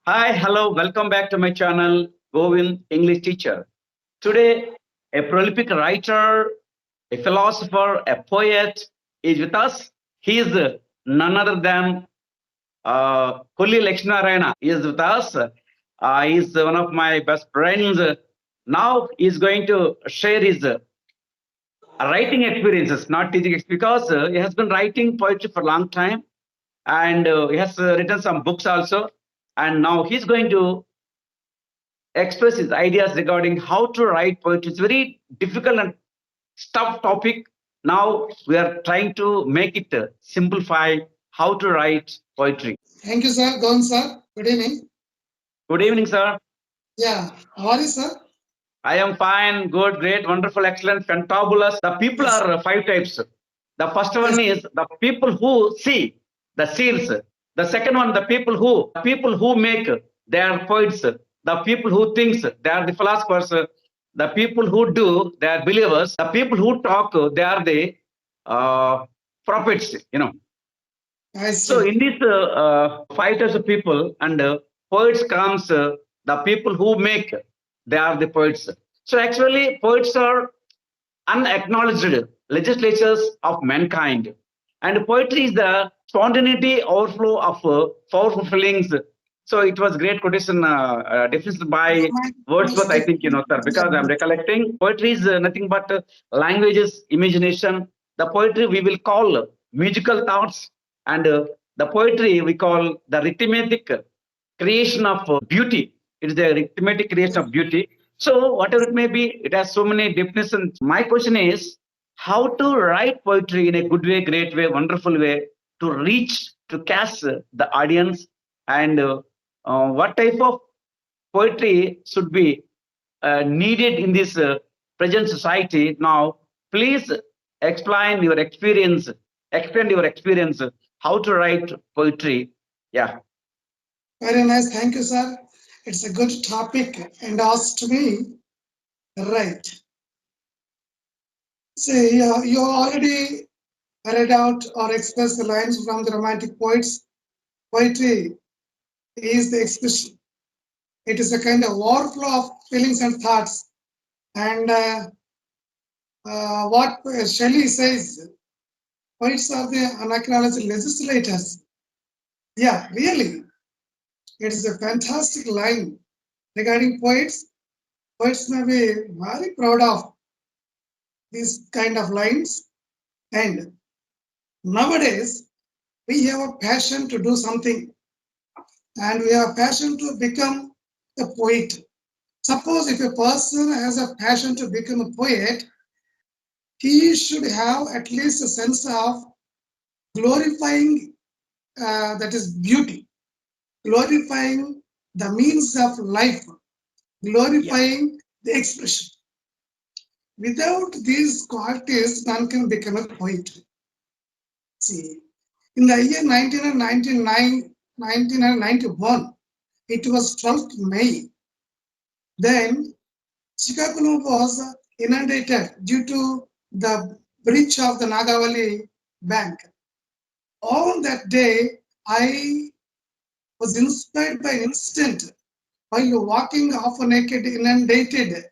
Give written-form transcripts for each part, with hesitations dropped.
Hi, hello, welcome back to my channel, Govind English Teacher. Today, a prolific writer, a philosopher, a poet is with us. He is none other than Kulli Lakshminarayana. He is with us. He is one of my best friends. Now he is going to share his writing experiences, not teaching experience, because he has been writing poetry for a long time and he has written some books also. And now he's going to express his ideas regarding how to write poetry. It's very difficult and tough topic. Now we are trying to make it simplify how to write poetry. Thank you, sir. Go on, sir. Good evening. Good evening, sir. Yeah. How are you, sir? I am fine, good, great, wonderful, excellent, fantabulous. The people Yes. are five types. The first one Yes. is the people who see, the seers. The second one, the people who make, they are poets. The people who thinks, they are the philosophers. The people who do, they are believers. The people who talk, they are the uh, prophets. I So see. in these five types of people, and poets comes the people who make, they are the poets. So actually, poets are unacknowledged legislatures of mankind. And poetry is the spontaneity overflow of powerful feelings. So it was great quotation defined by Wordsworth, I think, sir, because I'm recollecting. Poetry is nothing but languages, imagination. The poetry we will call musical thoughts, and the poetry we call the rhythmic creation of beauty. It is the rhythmic creation of beauty. So whatever it may be, it has so many definitions. My question is how to write poetry in a good way, great way, wonderful way to reach, to catch the audience, and what type of poetry should be needed in this present society. Now, please explain your experience, extend your experience, how to write poetry. Yeah. Very nice. Thank you, sir. It's a good topic and asked me. Right. See, you already read out or expressed the lines from the romantic poets. Poetry is the expression. It is a kind of overflow of feelings and thoughts. And what Shelley says, poets are the unacknowledged legislators. Yeah, really. It is a fantastic line regarding poets. Poets may be very proud of these kind of lines. And nowadays, we have a passion to do something and we have a passion to become a poet. Suppose if a person has a passion to become a poet, he should have at least a sense of glorifying, that is beauty, glorifying the means of life, Yeah. glorifying the expression. Without these qualities, none can become a poet. See, in the year 1991, it was 12th May. Then Chicago was inundated due to the breach of the Nagavali Bank. On that day, I was inspired by an instant while walking half naked, inundated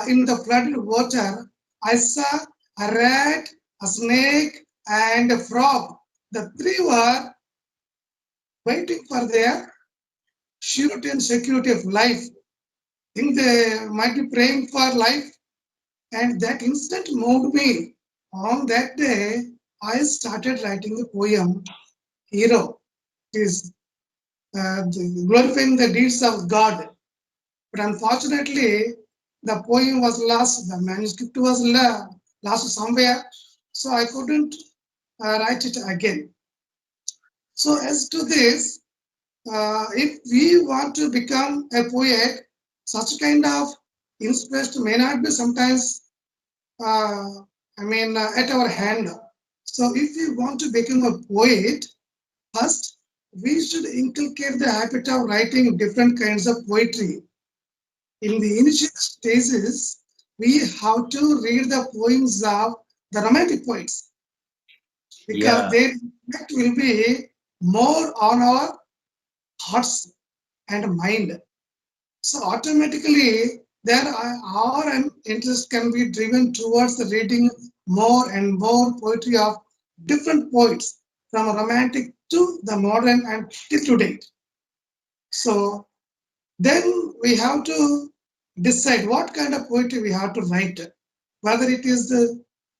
in the flooded water. I saw a rat, a snake, and a frog. The three were waiting for their surety and security of life. I think they might be praying for life, and that instant moved me. On that day, I started writing a poem, Hero. It is glorifying the deeds of God. But unfortunately, the poem was lost, the manuscript was lost somewhere, so I couldn't write it again. So, as to this, if we want to become a poet, such kind of inspiration may not be sometimes, at our hand. So, if we want to become a poet, first we should inculcate the habit of writing different kinds of poetry. In the initial stages, we have to read the poems of the romantic poets because Yeah. their impact will be more on our hearts and mind. So automatically, there our interest can be driven towards the reading more and more poetry of different poets, from romantic to the modern and till to date. So then we have to decide what kind of poetry we have to write, whether it is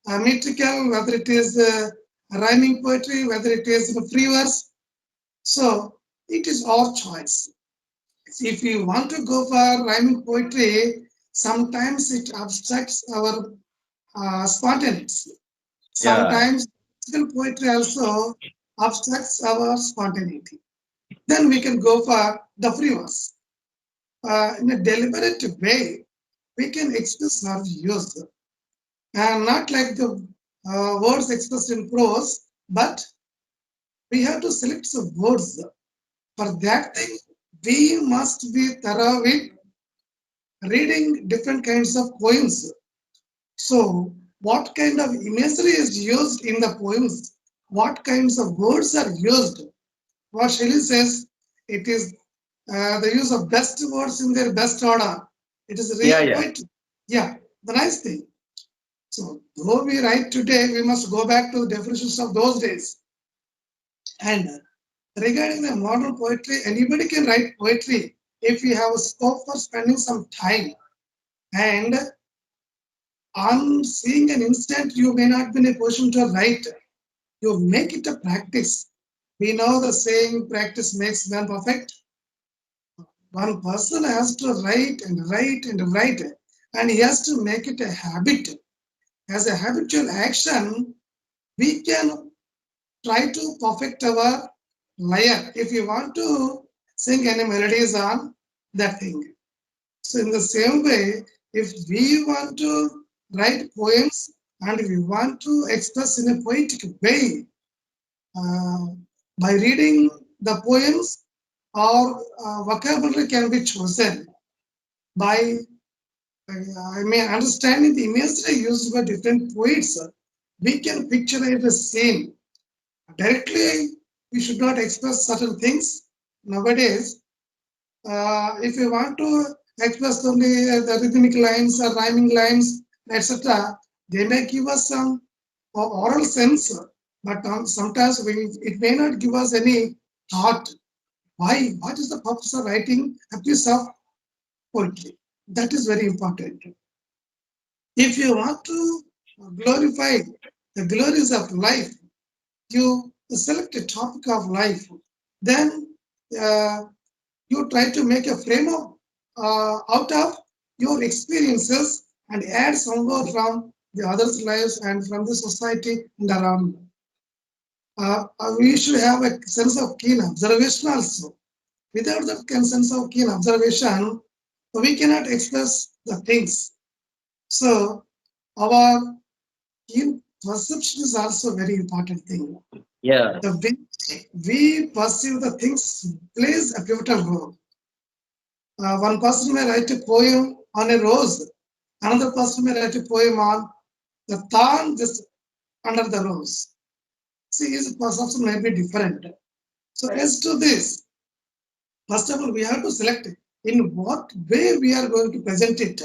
metrical, whether it is rhyming poetry, whether it is free verse. So it is our choice. If you want to go for rhyming poetry, sometimes it obstructs our spontaneity. Yeah. Sometimes musical poetry also obstructs our spontaneity. Then we can go for the free verse. In a deliberate way, we can express our views, and not like the words expressed in prose, but we have to select the words. For that thing, we must be thorough with reading different kinds of poems. So, what kind of imagery is used in the poems? What kinds of words are used? What Shelley says, it is the use of best words in their best order. It is Yeah. really Yeah. quite, yeah, the nice thing. So, though we write today, we must go back to the definitions of those days. And regarding the modern poetry, anybody can write poetry if you have a scope for spending some time. And on seeing an instant, you may not be in a position to write. You make it a practice. We know the saying, practice makes man perfect. One person has to write and write and write, and he has to make it a habit. As a habitual action, we can try to perfect our lyre if you want to sing any melodies on that thing. So, in the same way, if we want to write poems and we want to express in a poetic way, uh, by reading the poems, our vocabulary can be chosen. By understanding the imagery used by different poets, we can picture a scene. Directly, we should not express certain things. Nowadays, if we want to express only the rhythmic lines or rhyming lines, etc., they may give us some oral sense, but sometimes it may not give us any thought. Why? What is the purpose of writing a piece of poetry? That is very important. If you want to glorify the glories of life, you select a topic of life, then uh, you try to make a frame of out of your experiences and add some more from the others' lives and from the society and around. We should have a sense of keen observation also. Without that sense of keen observation, we cannot express the things. So our keen perception is also a very important thing. Yeah. The way we perceive the things plays a pivotal role. One person may write a poem on a rose, another person may write a poem on the thorn just under the rose. See, his perception may be different. So, as to this, first of all, we have to select in what way we are going to present it,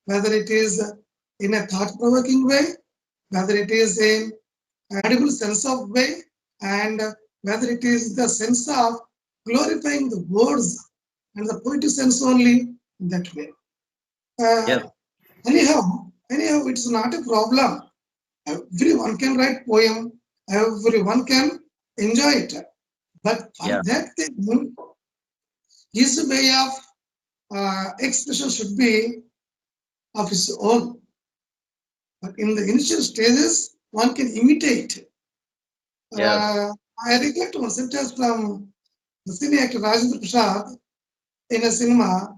whether it is in a thought provoking way, whether it is in audible sense of way, and whether it is the sense of glorifying the words and the poetic sense only in that way. Uh, Yes. anyhow, it's not a problem. Everyone can write poem. Everyone can enjoy it. But for Yeah. that thing, his way of expression should be of his own. But in the initial stages, one can imitate. Yes. I recollect one sentence from the cine actor Rajendra Prasad in a cinema.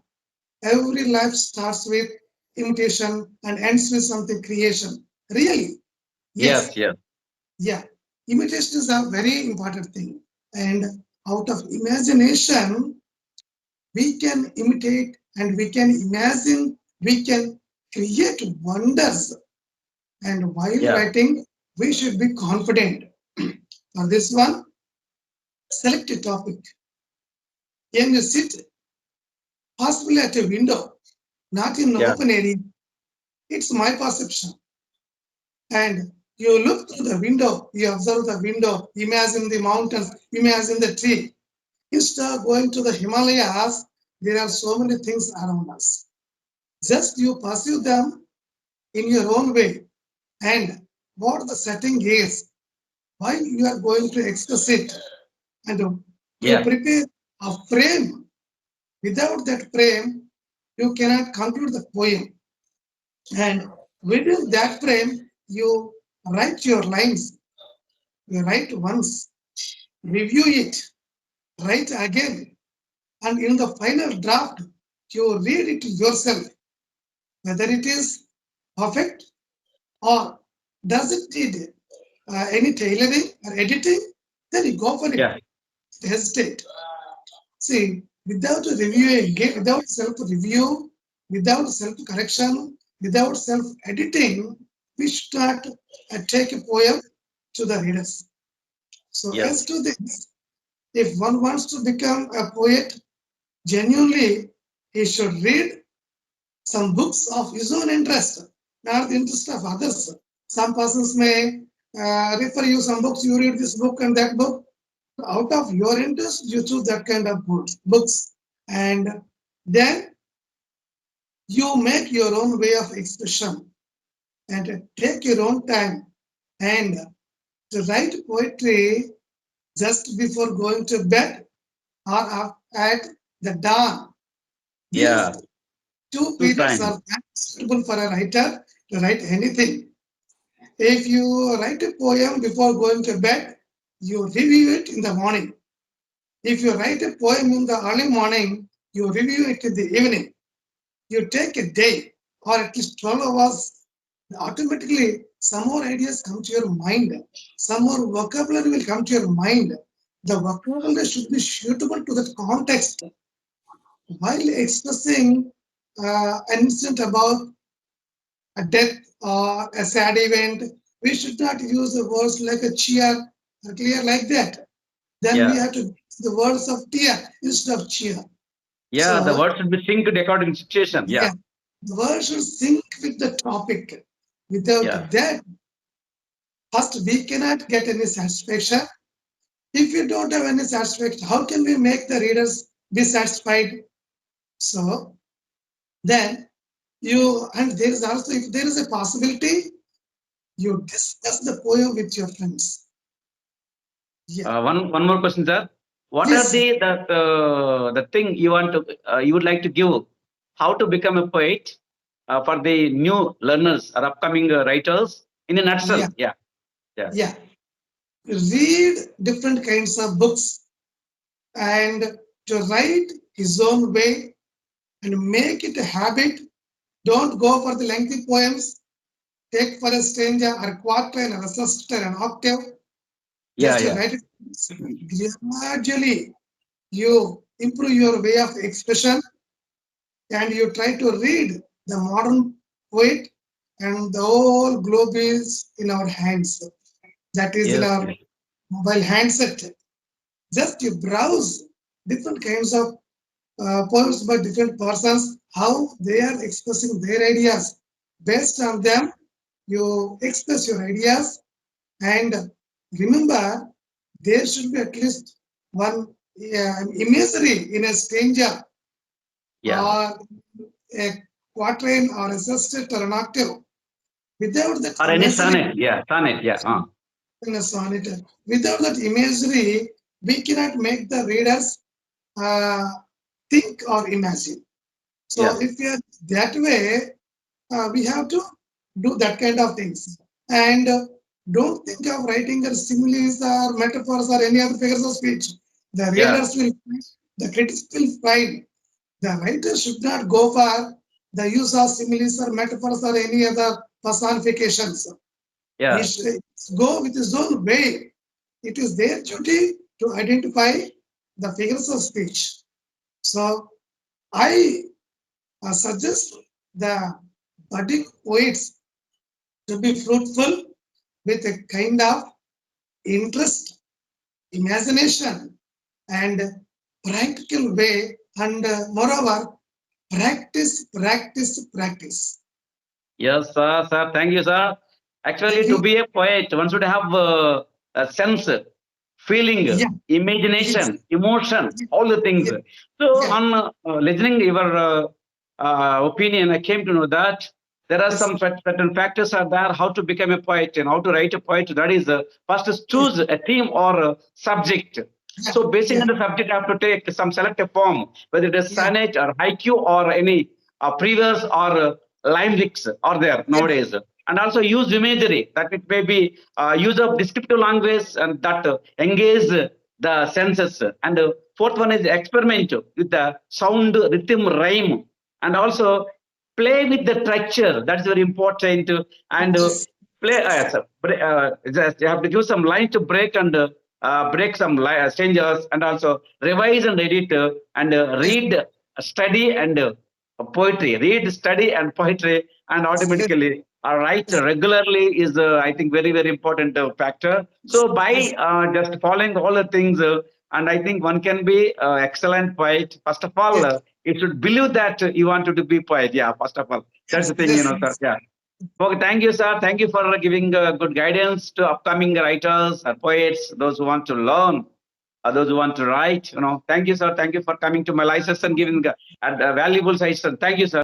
Every life starts with imitation and ends with something creation. Really? Yes. Yes. Yes. Yeah. Imitation is a very important thing. And out of imagination, we can imitate and we can imagine, we can create wonders. And while Yeah. writing, we should be confident. For this one, select a topic. Can you sit possibly at a window, not in Yeah. open area. It's my perception. And you look through the window, you observe the window, imagine the mountains, imagine the tree. Instead of going to the Himalayas, there are so many things around us. Just you pursue them in your own way. And what the setting is, why you are going to express it. And you Yeah. prepare a frame. Without that frame, you cannot conclude the poem. And within that frame, you write your lines. You write once, review it, write again, and in the final draft, you read it yourself, whether it is perfect or does it need any tailoring or editing, then you go for it. Yeah. Hesitate. See, without reviewing, without self-review, without self-correction, without self-editing, we should not take a poem to the readers. So Yes. as to this, if one wants to become a poet, genuinely, he should read some books of his own interest, not the interest of others. Some persons may refer you some books, you read this book and that book. Out of your interest, you choose that kind of books. And then you make your own way of expression and take your own time. And to write poetry just before going to bed or at the dawn, these Yeah. two Two periods times. are suitable for a writer to write anything. If you write a poem before going to bed, you review it in the morning. If you write a poem in the early morning, you review it in the evening. You take a day or at least 12 hours, automatically some more ideas come to your mind. Some more vocabulary will come to your mind. The vocabulary should be suitable to that context. While expressing an incident about a death or a sad event, we should not use the words like a cheer or clear like that. Then we Yeah. have to use the words of tear instead of cheer. Yeah. The So, word should be synced according to situation. Yeah. yeah, the words should sync with the topic. Without Yeah. that, first, we cannot get any satisfaction. If you don't have any satisfaction, how can we make the readers be satisfied? So, then you, and there is also, if there is a possibility, you discuss the poem with your friends. Yeah. One more question, sir. What are Yes. the thing you want to you would like to give? How to become a poet for the new learners or upcoming writers in a Yeah. nutshell? Yeah. Yeah. Yeah. Read different kinds of books and to write his own way and make it a habit. Don't go for the lengthy poems. Take for a stranger or quatrain or a sestet or an octave. Yeah. Just you Yeah. write it gradually. You improve your way of expression and you try to read the modern poet, and the whole globe is in our hands. That is in Yes. our Yes. mobile handset. Just you browse different kinds of poems by different persons, how they are expressing their ideas. Based on them, you express your ideas, and remember, there should be at least one imagery in a stranger Yeah. or a quatrain or a sestet or an octave. Without that Or any imagery sonnet. Yeah. Sonnet. Yeah. in a sonnet, without that imagery, we cannot make the readers uh, think or imagine. So Yeah. if we are that way, we have to do that kind of things. And don't think of writing or similes or metaphors or any other figures of speech. The Yeah. readers will, the critics will find. The writer should not go for the use of similes or metaphors or any other personifications. He Yeah. should go with his own way. It is their duty to identify the figures of speech. So I suggest the budding poets to be fruitful with a kind of interest, imagination, and practical way. And moreover, Practice, practice, practice. Yes, sir. Thank you, sir. Thank Actually, to you. be a poet, one should have a sense, feeling, Yeah, yes, imagination, emotion, yeah, all the things. yeah, So, yeah, on listening your opinion, I came to know that there are yes, some certain factors are there how to become a poet and how to write a poet. That is, first is yes, choose a theme or a subject. yeah, So, basing yeah, on the subject, I have to take some selective form, whether it is yeah, sonnet or haiku or any previous or limericks are there yes, nowadays. And also use imagery, that it may be use of descriptive language and that engage the senses. And fourth one is experiment with the sound, rhythm, rhyme, and also play with the structure. That's very important. And yes, play. Just you have to give some line to break and break some changes, and also revise and edit and yes, read, study, and poetry. Read, study, and poetry, and yes, automatically write regularly is, I think, very very important factor. yes, So by yes, just following all the things, and I think one can be excellent poet. First of all, yes, you should believe that you wanted to be poet. Yeah, first of all, that's yes, the thing, yes, sir. yes. Yeah. Okay, thank you, sir. Thank you for giving good guidance to upcoming writers or poets, those who want to learn, those who want to write. Thank you, sir. Thank you for coming to my license and giving a valuable suggestion. Thank you, sir.